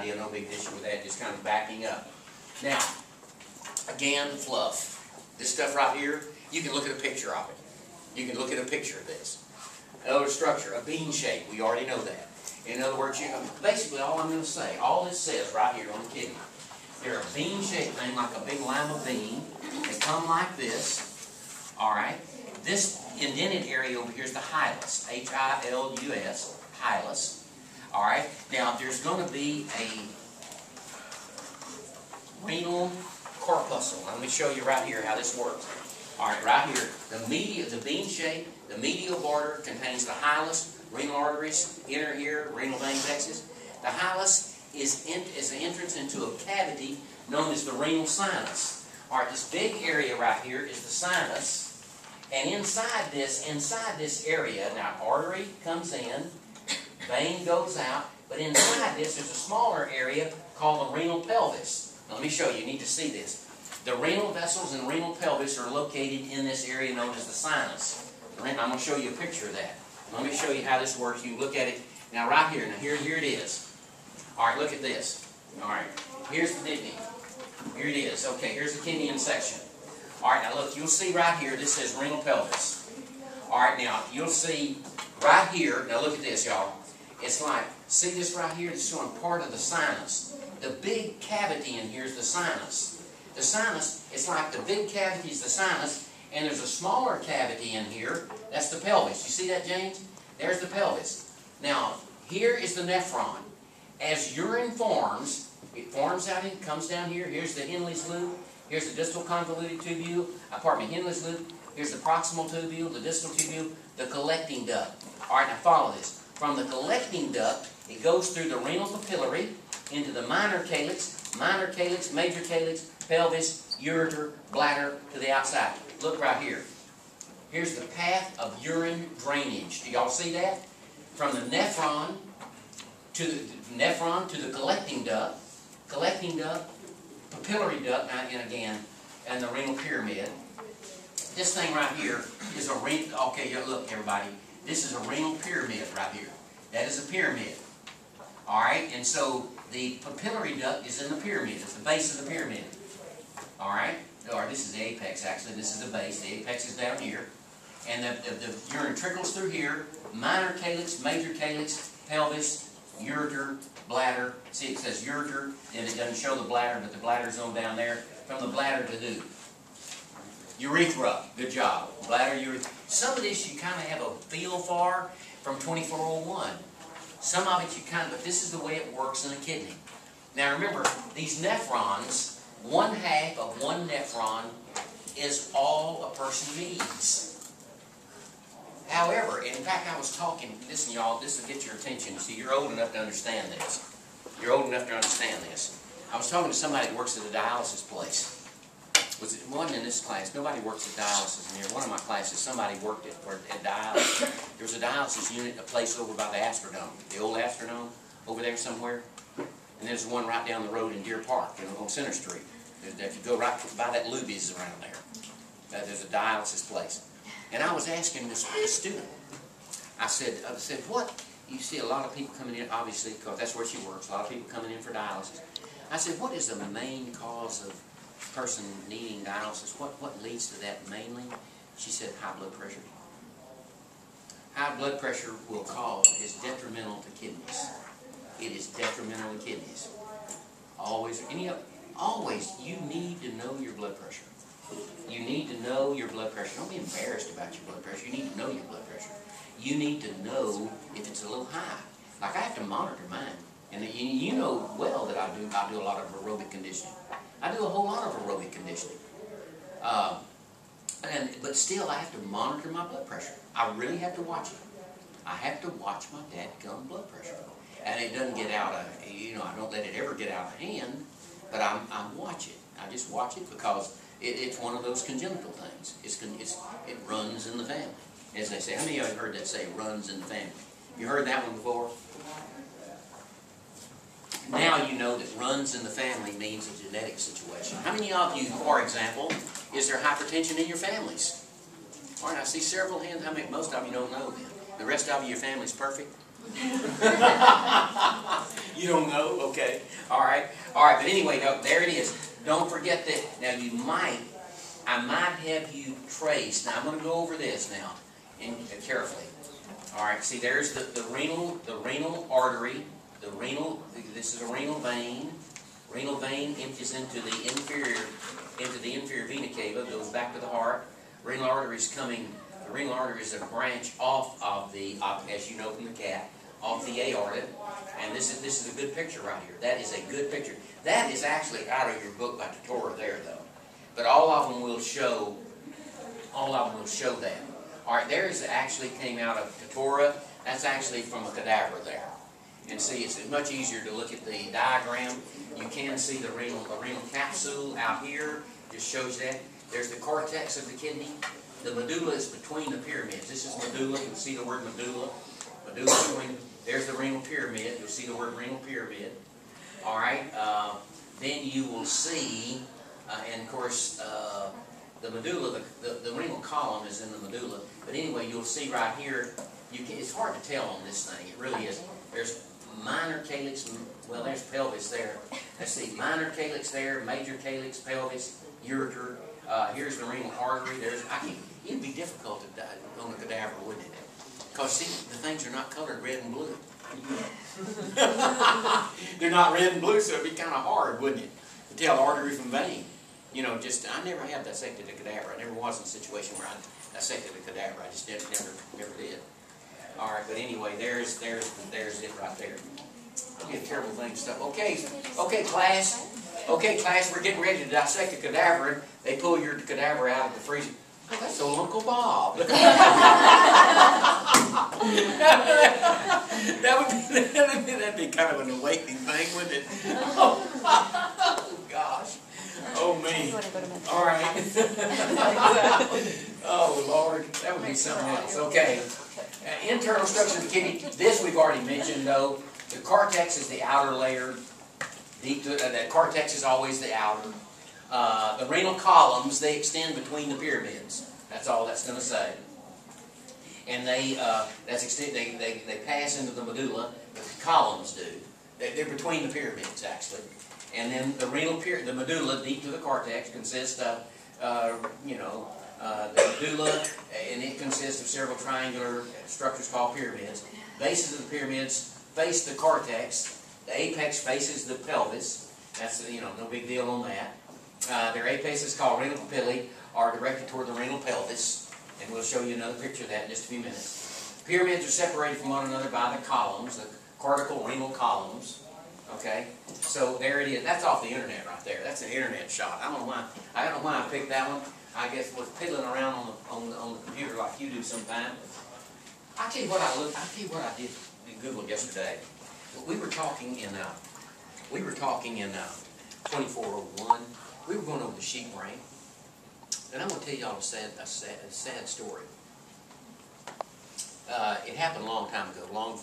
idea, no big issue with that, just kind of backing up. Now, again, fluff. This stuff right here, you can look at a picture of it. You can look at a picture of this. Another structure, a bean shape, we already know that. In other words, basically all I'm going to say, all this says right here on the kidney, they're a bean-shaped thing, like a big lima bean. They come like this, all right? This indented area over here is the hilus, H-I-L-U-S, hilus, all right? Now, there's going to be a renal corpuscle. Let me show you right here how this works. All right, right here, the bean shape, the medial border contains the hilus, renal arteries, enter here, renal vein plexus. The hilus is an entrance into a cavity known as the renal sinus. All right, this big area right here is the sinus, and inside this area, now artery comes in, vein goes out, but inside this there's a smaller area called the renal pelvis. Now let me show you. You need to see this. The renal vessels and renal pelvis are located in this area known as the sinus. I'm going to show you a picture of that. Let me show you how this works. You can look at it now right here. Now here it is. All right, look at this. All right, here's the kidney. Here it is. Okay, here's the kidney in section. All right, now look, you'll see right here, this says renal pelvis. All right, now you'll see right here, now look at this, y'all. It's like, see this right here? It's showing part of the sinus. The big cavity in here is the sinus. The sinus, it's like the big cavity is the sinus, and there's a smaller cavity in here. That's the pelvis. You see that, James? There's the pelvis. Now, here is the nephron. As urine forms, it forms out and comes down here. Here's the Henle's loop. Here's the distal convoluted tubule. Henle's loop. Here's the proximal tubule, the distal tubule, the collecting duct. All right, now follow this. From the collecting duct, it goes through the renal papillary into the minor calyx, major calyx, pelvis, ureter, bladder to the outside. Look right here. Here's the path of urine drainage. Do y'all see that? From the nephron to the collecting duct, papillary duct, and the renal pyramid. This thing right here is a renal. Okay, look, everybody. This is a renal pyramid right here. That is a pyramid. All right, and so the papillary duct is in the pyramid. It's the base of the pyramid. All right, or this is the apex actually. This is the base. The apex is down here, and the urine trickles through here. Minor calyx, major calyx, pelvis, ureter, bladder. See, it says ureter, and it doesn't show the bladder, but the bladder's on down there. From the bladder to who? Urethra. Good job. Bladder, urethra. Some of this you kind of have a feel for from 2401. Some of it you kind of, but this is the way it works in a kidney. Now remember, these nephrons, 1/2 of one nephron is all a person needs. However, in fact, I was talking, listen y'all, this will get your attention. See, you're old enough to understand this. You're old enough to understand this. I was talking to somebody that works at a dialysis place. It wasn't in this class. Nobody works at dialysis in here. One of my classes, somebody worked at dialysis. There was a dialysis unit, a place over by the Astrodome, the old Astrodome, over there somewhere. And there's one right down the road in Deer Park, on Center Street. If you go right by that Luby's around there, there's a dialysis place. And I was asking this student, I said, what? You see a lot of people coming in, obviously, because that's where she works, a lot of people coming in for dialysis. I said, what is the main cause of a person needing dialysis? What leads to that mainly? She said, high blood pressure. High blood pressure is detrimental to kidneys. It is detrimental to kidneys. Always, you need to know your blood pressure. You need to know your blood pressure. Don't be embarrassed about your blood pressure. You need to know your blood pressure. You need to know if it's a little high. Like I have to monitor mine. And you know well that I do a lot of aerobic conditioning. I do a whole lot of aerobic conditioning. But still I have to monitor my blood pressure. I really have to watch it. I have to watch my dadgum blood pressure. And it doesn't get out of, I don't let it ever get out of hand, but I watch it. I just watch it because it's one of those congenital things. It runs in the family. As they say, how many of you have heard that say, runs in the family? You heard that one before? Now you know that runs in the family means a genetic situation. How many of you, for example, is there hypertension in your families? All right, I see several hands. Most of you don't know then. The rest of you, your family's perfect? You don't know? Okay. All right. All right. But anyway, no, there it is. Don't forget that. Now I might have you trace. Now I'm going to go over this now, and carefully. All right. See, there's the renal artery. This is a renal vein. Renal vein empties into the inferior vena cava, goes back to the heart. Renal artery is coming. The renal artery is a branch off of as you know from the cat, off the aorta. And this is a good picture right here. That is a good picture. That is actually out of your book by Torah there, though. But all of them will show that. All right, theirs actually came out of Torah. That's actually from a cadaver there. And see, it's much easier to look at the diagram. You can see the renal capsule out here. Just shows that. There's the cortex of the kidney. The medulla is between the pyramids. This is medulla. You'll see the word medulla. Medulla between. There's the renal pyramid. You'll see the word renal pyramid. All right. Then you will see, and of course, the medulla. The renal column is in the medulla. But anyway, you'll see right here. It's hard to tell on this thing. It really is. There's minor calyx. Well, there's pelvis there. Let's see. Minor calyx there. Major calyx, pelvis, ureter. Here's the renal artery. It'd be difficult to die on a cadaver, wouldn't it? Because see, the things are not colored red and blue. They're not red and blue, so it'd be kind of hard, wouldn't it, to tell artery from vein. You know, I never have dissected a cadaver. I never was in a situation where I dissected a cadaver. I just never did. All right, but anyway, there's it right there. That'd be a terrible thing to stuff. Okay, class. Okay, class, we're getting ready to dissect a cadaver. They pull your cadaver out of the freezer. Oh, that's old Uncle Bob. That'd be kind of an awakening thing, wouldn't it? Oh, gosh. Oh, me. All right. Oh, Lord. That would be something else. Okay. Internal structure of the kidney. This we've already mentioned, though. The cortex is the outer layer. The cortex is always the outer. The renal columns, they extend between the pyramids. That's all that's going to say. And they pass into the medulla, but the columns do. They're between the pyramids, actually. And then the medulla, deep to the cortex, consists of, the medulla, and it consists of several triangular structures called pyramids. Bases of the pyramids face the cortex. The apex faces the pelvis. That's, no big deal on that. Their apex is called renal papillae, are directed toward the renal pelvis. And we'll show you another picture of that in just a few minutes. Pyramids are separated from one another by the columns, the cortical renal columns. Okay? So there it is. That's off the internet right there. That's an internet shot. I don't know why I picked that one. I guess was piddling around on the computer like you do sometimes. I'll tell you what I did Google yesterday. We were talking in 2401. We were going over the sheep rank, and I'm going to tell y'all a sad story. It happened a long time ago, long before